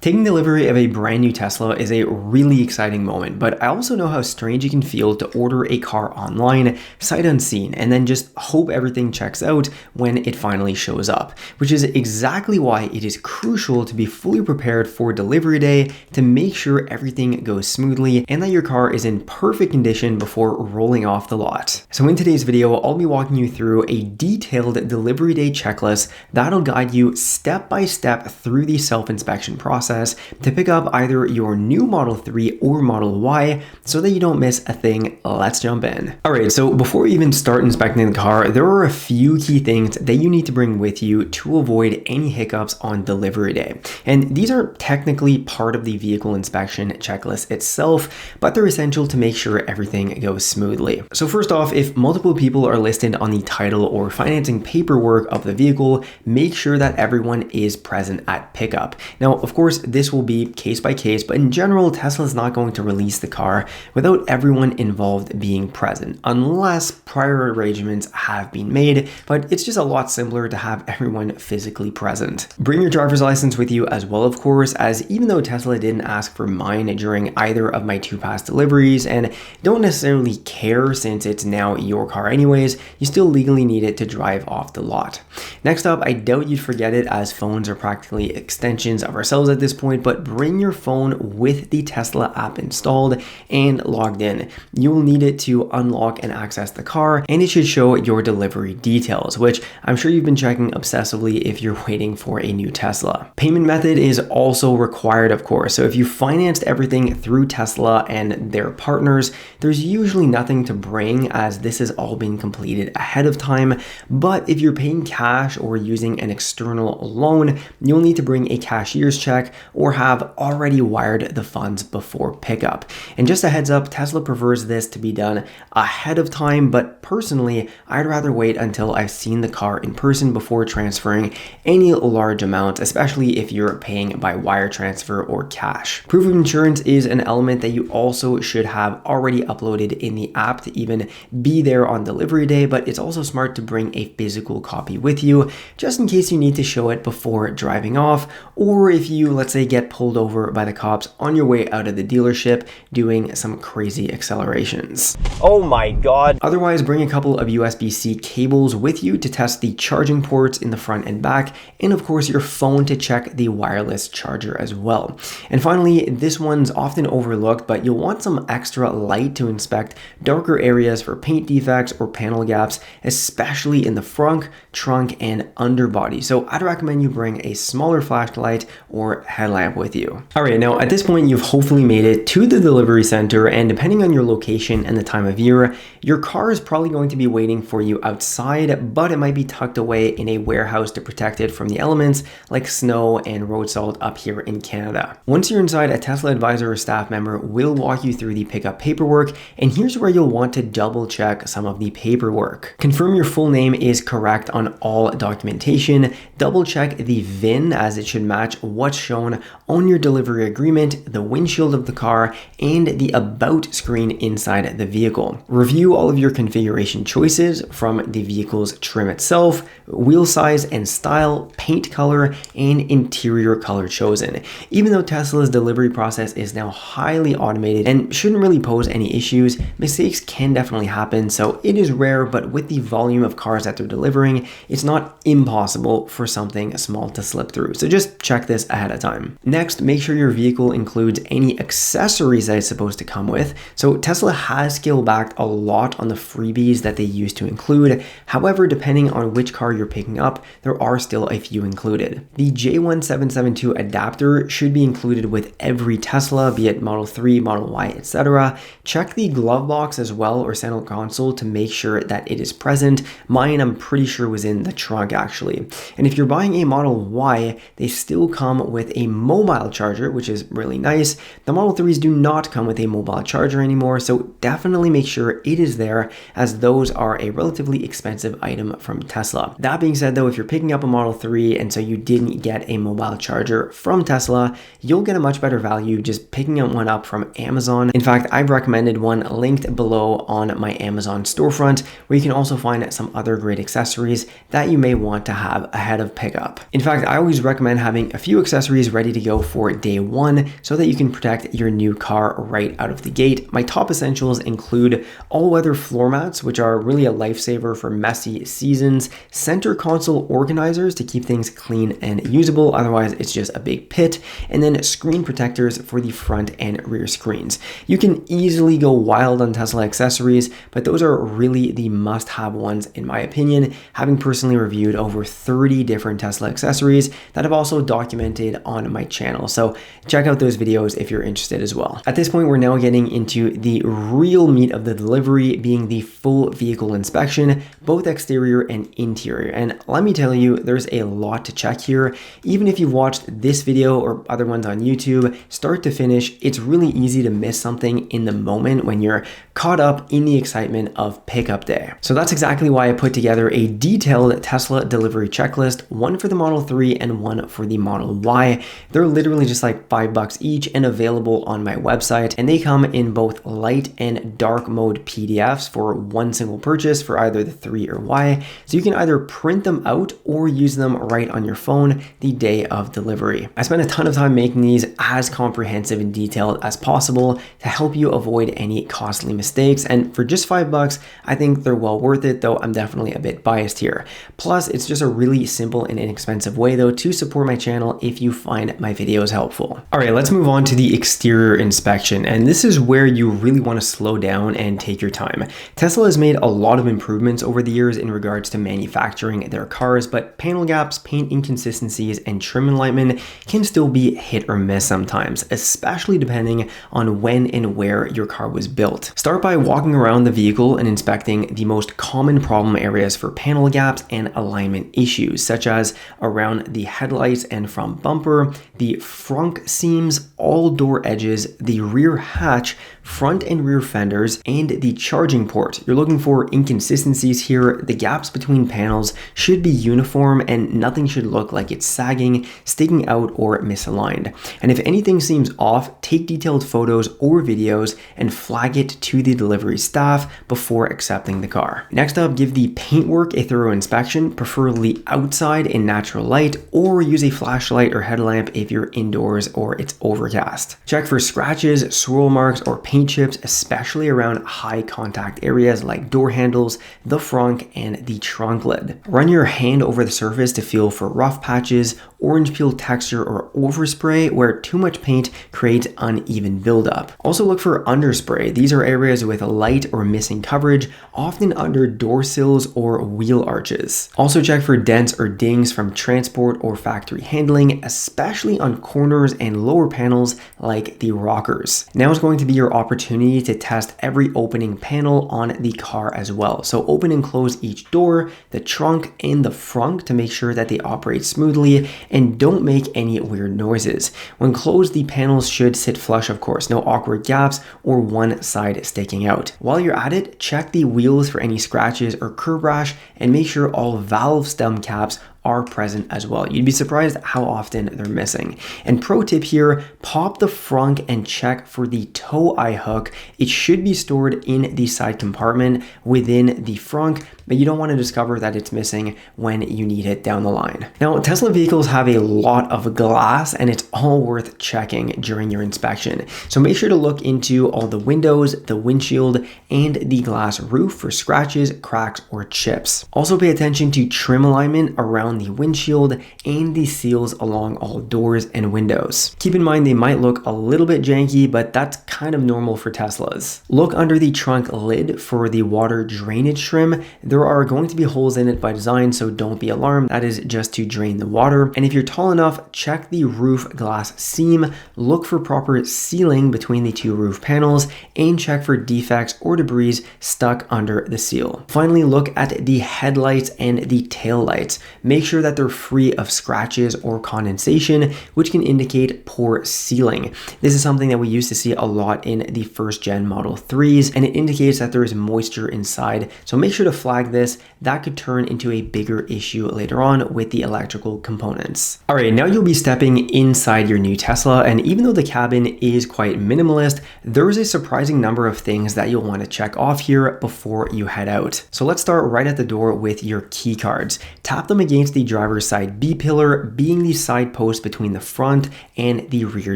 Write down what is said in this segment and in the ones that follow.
Taking delivery of a brand new Tesla is a really exciting moment, but I also know how strange it can feel to order a car online, sight unseen, and then just hope everything checks out when it finally shows up, which is exactly why it is crucial to be fully prepared for delivery day to make sure everything goes smoothly and that your car is in perfect condition before rolling off the lot. So in today's video, I'll be walking you through a detailed delivery day checklist that'll guide you step by step through the self-inspection process to pick up either your new Model 3 or Model Y so that you don't miss a thing. Let's jump in. Alright, so before we even start inspecting the car, there are a few key things that you need to bring with you to avoid any hiccups on delivery day. And these are technically part of the vehicle inspection checklist itself, but they're essential to make sure everything goes smoothly. So first off, if multiple people are listed on the title or financing paperwork of the vehicle, make sure that everyone is present at pickup. Now, of course, this will be case by case, but in general, Tesla is not going to release the car without everyone involved being present, unless prior arrangements have been made, but it's just a lot simpler to have everyone physically present. Bring your driver's license with you as well, of course, as even though Tesla didn't ask for mine during either of my two past deliveries and don't necessarily care since it's now your car anyways, you still legally need it to drive off the lot. Next up, I doubt you'd forget it as phones are practically extensions of ourselves at this point, but bring your phone with the Tesla app installed and logged in. You will need it to unlock and access the car, and it should show your delivery details, which I'm sure you've been checking obsessively if you're waiting for a new Tesla. Payment method is also required, of course. So if you financed everything through Tesla and their partners, there's usually nothing to bring as this has all been completed ahead of time. But if you're paying cash or using an external loan, you'll need to bring a cashier's check or have already wired the funds before pickup. And just a heads up, Tesla prefers this to be done ahead of time, but personally, I'd rather wait until I've seen the car in person before transferring any large amounts, especially if you're paying by wire transfer or cash. Proof of insurance is an element that you also should have already uploaded in the app to even be there on delivery day, but it's also smart to bring a physical copy with you just in case you need to show it before driving off, or if you, let's say, get pulled over by the cops on your way out of the dealership doing some crazy accelerations. Oh my God. Otherwise, bring a couple of USB-C cables with you to test the charging ports in the front and back, and of course your phone to check the wireless charger as well. And finally, this one's often overlooked, but you'll want some extra light to inspect darker areas for paint defects or panel gaps, especially in the front, trunk, and underbody. So I'd recommend you bring a smaller flashlight or headlamp with you. Alright, now at this point you've hopefully made it to the delivery center, and depending on your location and the time of year, your car is probably going to be waiting for you outside, but it might be tucked away in a warehouse to protect it from the elements like snow and road salt up here in Canada. Once you're inside, a Tesla advisor or staff member will walk you through the pickup paperwork, and here's where you'll want to double check some of the paperwork. Confirm your full name is correct on all documentation, double check the VIN as it should match what's shown on your delivery agreement, the windshield of the car, and the about screen inside the vehicle. Review all of your configuration choices from the vehicle's trim itself, wheel size and style, paint color, and interior color chosen. Even though Tesla's delivery process is now highly automated and shouldn't really pose any issues, mistakes can definitely happen, so it is rare, but with the volume of cars that they're delivering, it's not impossible for something small to slip through. So just check this ahead of time. Next, make sure your vehicle includes any accessories that it's supposed to come with. So Tesla has scaled back a lot on the freebies that they used to include. However, depending on which car you're picking up, there are still a few included. The J1772 adapter should be included with every Tesla, be it Model 3, Model Y, etc. Check the glove box as well or center console to make sure that it is present. Mine, I'm pretty sure, was in the trunk actually. And if you're buying a Model Y, they still come with a mobile charger, which is really nice. The Model 3s do not come with a mobile charger anymore, so definitely make sure it is there, as those are a relatively expensive item from Tesla. That being said though, if you're picking up a Model 3 and so you didn't get a mobile charger from Tesla, you'll get a much better value just picking one up from Amazon. In fact, I've recommended one linked below on my Amazon storefront, where you can also find some other great accessories that you may want to have ahead of pickup. In fact, I always recommend having a few accessories ready to go for day one so that you can protect your new car right out of the gate. My top essentials include all-weather floor mats, which are really a lifesaver for messy seasons, center console organizers to keep things clean and usable, otherwise it's just a big pit, and then screen protectors for the front and rear screens. You can easily go wild on Tesla accessories, but those are really the must-have ones in my opinion, having personally reviewed over 30 different Tesla accessories that I've also documented on my channel. So check out those videos if you're interested as well. At this point, we're now getting into the real meat of the delivery, being the full vehicle inspection, both exterior and interior. And let me tell you, there's a lot to check here. Even if you've watched this video or other ones on YouTube, start to finish, it's really easy to miss something in the moment when you're caught up in the excitement of pickup day. So that's exactly why I put together a detailed Tesla delivery checklist, one for the Model 3 and one for the Model Y. They're literally just like $5 each and available on my website, and they come in both light and dark mode PDFs for one single purchase for either the 3 or Y. So you can either print them out or use them right on your phone the day of delivery. I spent a ton of time making these as comprehensive and detailed as possible to help you avoid any costly mistakes, and for just $5, I think they're well worth it, though I'm definitely a bit biased here. Plus, it's just a really simple and inexpensive way though to support my channel if you find my videos helpful. All right, let's move on to the exterior inspection, and this is where you really want to slow down and take your time. Tesla has made a lot of improvements over the years in regards to manufacturing their cars, but panel gaps, paint inconsistencies, and trim alignment can still be hit or miss sometimes, especially depending on when and where your car was built. Start by walking around the vehicle and inspecting the most common problem areas for panel gaps and alignment issues, such as around the headlights and front bumper, the frunk seams, all door edges, the rear hatch, front and rear fenders, and the charging port. You're looking for inconsistencies here. The gaps between panels should be uniform and nothing should look like it's sagging, sticking out, or misaligned. And if anything seems off, take detailed photos or videos and flag it to the delivery staff before accepting the car. Next up, give the paintwork a thorough inspection, preferably outside in natural light, or use a flashlight or headlamp if you're indoors or it's overcast. Check for scratches, swirl marks, or paint chips, especially around high contact areas like door handles, the frunk, and the trunk lid. Run your hand over the surface to feel for rough patches, orange peel texture, or overspray where too much paint creates uneven buildup. Also look for underspray. These are areas with light or missing coverage, often under door sills or wheel arches. Also check for dents or dings from transport or factory handling, especially on corners and lower panels like the rockers. Now is going to be your opportunity to test every opening panel on the car as well. So open and close each door, the trunk, and the frunk to make sure that they operate smoothly and don't make any weird noises. When closed, the panels should sit flush, of course, no awkward gaps or one side sticking out. While you're at it, check the wheels for any scratches or curb rash and make sure all valve stem caps are present as well. You'd be surprised how often they're missing. And pro tip here, pop the frunk and check for the tow eye hook. It should be stored in the side compartment within the frunk, but you don't want to discover that it's missing when you need it down the line. Now, Tesla vehicles have a lot of glass and it's all worth checking during your inspection. So make sure to look into all the windows, the windshield, and the glass roof for scratches, cracks, or chips. Also pay attention to trim alignment around the windshield and the seals along all doors and windows. Keep in mind they might look a little bit janky, but that's kind of normal for Teslas. Look under the trunk lid for the water drainage trim. There are going to be holes in it by design, so don't be alarmed. That is just to drain the water. And if you're tall enough, check the roof glass seam, look for proper sealing between the two roof panels, and check for defects or debris stuck under the seal. Finally, look at the headlights and the tail lights. Make sure that they're free of scratches or condensation, which can indicate poor sealing. This is something that we used to see a lot in the first gen Model 3s, and it indicates that there is moisture inside. So make sure to flag this. That could turn into a bigger issue later on with the electrical components. All right, now you'll be stepping inside your new Tesla, and even though the cabin is quite minimalist, there's a surprising number of things that you'll want to check off here before you head out. So let's start right at the door with your key cards. Tap them against the driver's side B-pillar, being the side post between the front and the rear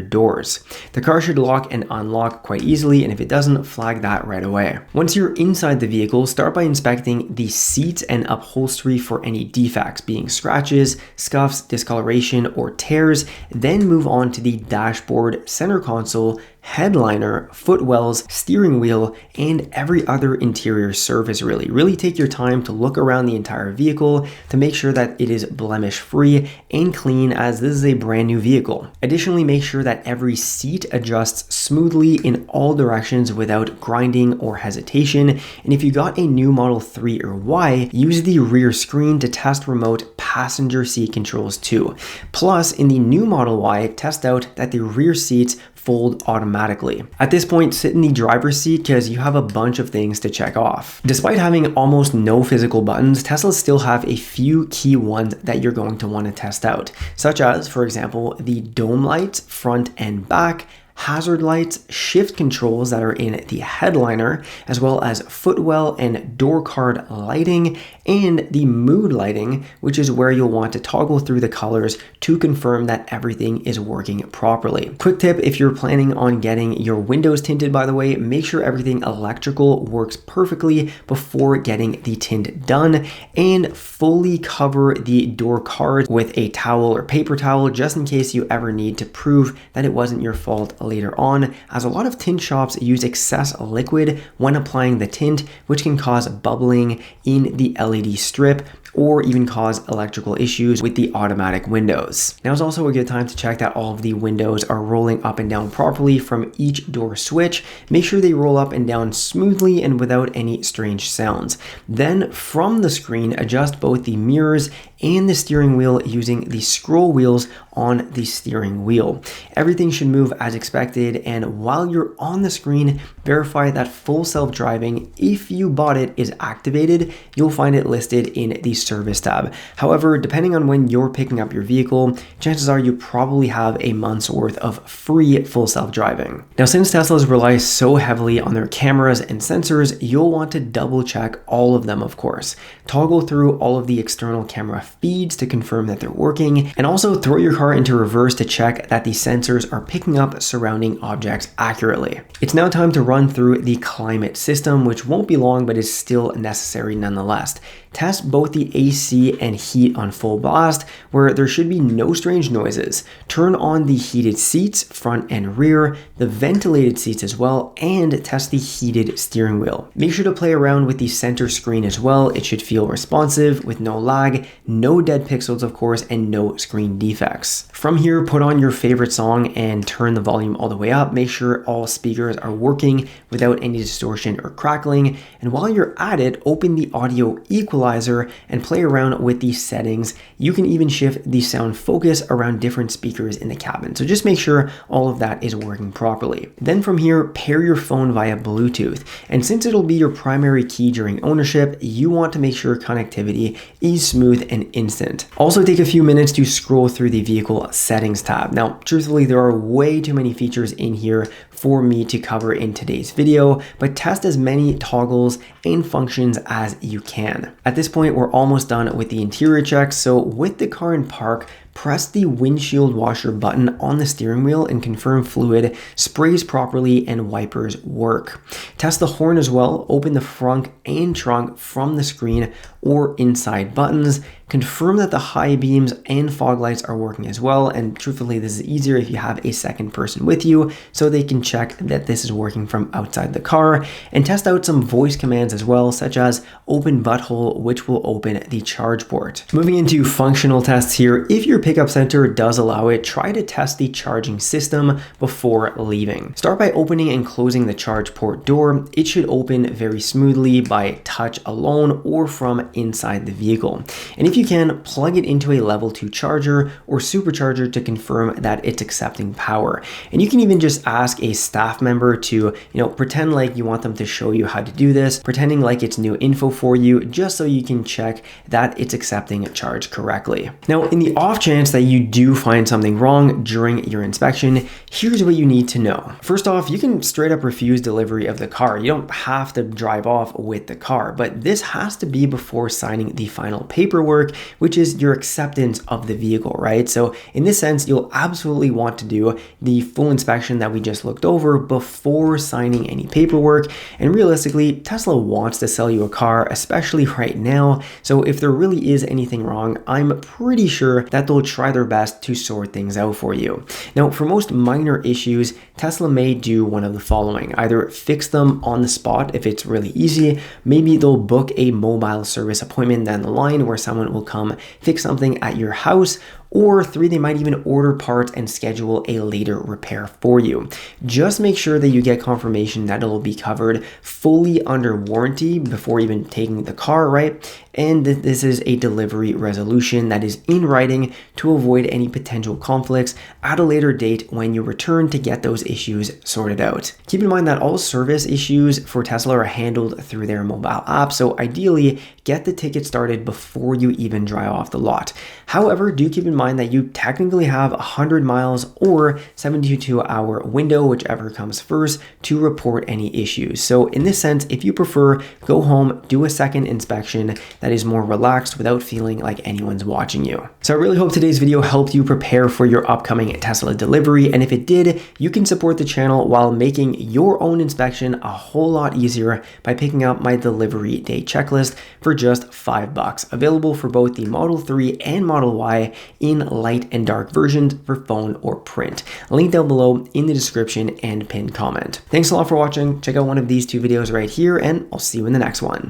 doors. The car should lock and unlock quite easily, and if it doesn't, flag that right away. Once you're inside the vehicle, start by inspecting the seats and upholstery for any defects, being scratches, scuffs, discoloration, or tears. Then move on to the dashboard, center console, headliner, footwells, steering wheel, and every other interior surface. Really take your time to look around the entire vehicle to make sure that it is blemish free and clean, as this is a brand new vehicle. Additionally, make sure that every seat adjusts smoothly in all directions without grinding or hesitation. And if you got a new Model 3 or Y, use the rear screen to test remote passenger seat controls too. Plus, in the new Model Y, test out that the rear seats fold automatically. At this point, sit in the driver's seat because you have a bunch of things to check off. Despite having almost no physical buttons, Teslas still have a few key ones that you're going to want to test out, such as, for example, the dome lights front and back, hazard lights, shift controls that are in the headliner, as well as footwell and door card lighting, and the mood lighting, which is where you'll want to toggle through the colors to confirm that everything is working properly. Quick tip, if you're planning on getting your windows tinted, by the way, make sure everything electrical works perfectly before getting the tint done, and fully cover the door cards with a towel or paper towel just in case you ever need to prove that it wasn't your fault later on, as a lot of tint shops use excess liquid when applying the tint, which can cause bubbling in the LED strip or even cause electrical issues with the automatic windows. Now is also a good time to check that all of the windows are rolling up and down properly from each door switch. Make sure they roll up and down smoothly and without any strange sounds. Then from the screen, adjust both the mirrors and the steering wheel using the scroll wheels on the steering wheel. Everything should move as expected, and while you're on the screen, verify that full self-driving, if you bought it, is activated. You'll find it listed in the service tab. However, depending on when you're picking up your vehicle, chances are you probably have a month's worth of free full self-driving. Now, since Teslas rely so heavily on their cameras and sensors, you'll want to double check all of them, of course. Toggle through all of the external camera feeds to confirm that they're working, and also throw your car into reverse to check that the sensors are picking up surrounding objects accurately. It's now time to run through the climate system, which won't be long but is still necessary nonetheless. Test both the AC and heat on full blast, where there should be no strange noises. Turn on the heated seats, front and rear, the ventilated seats as well, and test the heated steering wheel. Make sure to play around with the center screen as well. It should feel responsive with no lag, no dead pixels of course, and no screen defects. From here, put on your favorite song and turn the volume all the way up. Make sure all speakers are working without any distortion or crackling. And while you're at it, open the audio equalizer and play around with these settings. You can even shift the sound focus around different speakers in the cabin. So just make sure all of that is working properly. Then from here, pair your phone via Bluetooth. And since it'll be your primary key during ownership, you want to make sure connectivity is smooth and instant. Also take a few minutes to scroll through the vehicle settings tab. Now, truthfully, there are way too many features in here for me to cover in today's video, but test as many toggles and functions as you can. At this point, we're almost done with the interior checks. So with the car in park, press the windshield washer button on the steering wheel and confirm fluid sprays properly and wipers work. Test the horn as well. Open the front and trunk from the screen or inside buttons. Confirm that the high beams and fog lights are working as well. And truthfully, this is easier if you have a second person with you so they can check that this is working from outside the car. And test out some voice commands as well, such as open butthole, which will open the charge port. Moving into functional tests here, if your pickup center does allow it, try to test the charging system before leaving. Start by opening and closing the charge port door. It should open very smoothly by touch alone or from inside the vehicle. And if you can, plug it into a level 2 charger or supercharger to confirm that it's accepting power. And you can even just ask a staff member to, pretend like you want them to show you how to do this, pretending like it's new info for you, just so you can check that it's accepting charge correctly. Now, in the off chance chance that you do find something wrong during your inspection, here's what you need to know. First off, you can straight up refuse delivery of the car. You don't have to drive off with the car, but this has to be before signing the final paperwork, which is your acceptance of the vehicle, right? So in this sense, you'll absolutely want to do the full inspection that we just looked over before signing any paperwork. And realistically, Tesla wants to sell you a car, especially right now. So if there really is anything wrong, I'm pretty sure that they'll try their best to sort things out for you. Now, for most minor issues, Tesla may do one of the following: either fix them on the spot if it's really easy, maybe they'll book a mobile service appointment down the line where someone will come fix something at your house, or 3, they might even order parts and schedule a later repair for you. Just make sure that you get confirmation that it'll be covered fully under warranty before even taking the car, right? And that this is a delivery resolution that is in writing to avoid any potential conflicts at a later date when you return to get those issues sorted out. Keep in mind that all service issues for Tesla are handled through their mobile app, so ideally get the ticket started before you even drive off the lot. However, do keep in mind that you technically have 100 miles or 72-hour window, whichever comes first, to report any issues. So in this sense, if you prefer, go home, do a second inspection that is more relaxed without feeling like anyone's watching you. So I really hope today's video helped you prepare for your upcoming Tesla delivery, and if it did, you can support the channel while making your own inspection a whole lot easier by picking up my delivery day checklist for just $5, available for both the Model 3 and Model Y in light and dark versions for phone or print. Link down below in the description and pinned comment. Thanks a lot for watching. Check out one of these 2 videos right here, and I'll see you in the next one.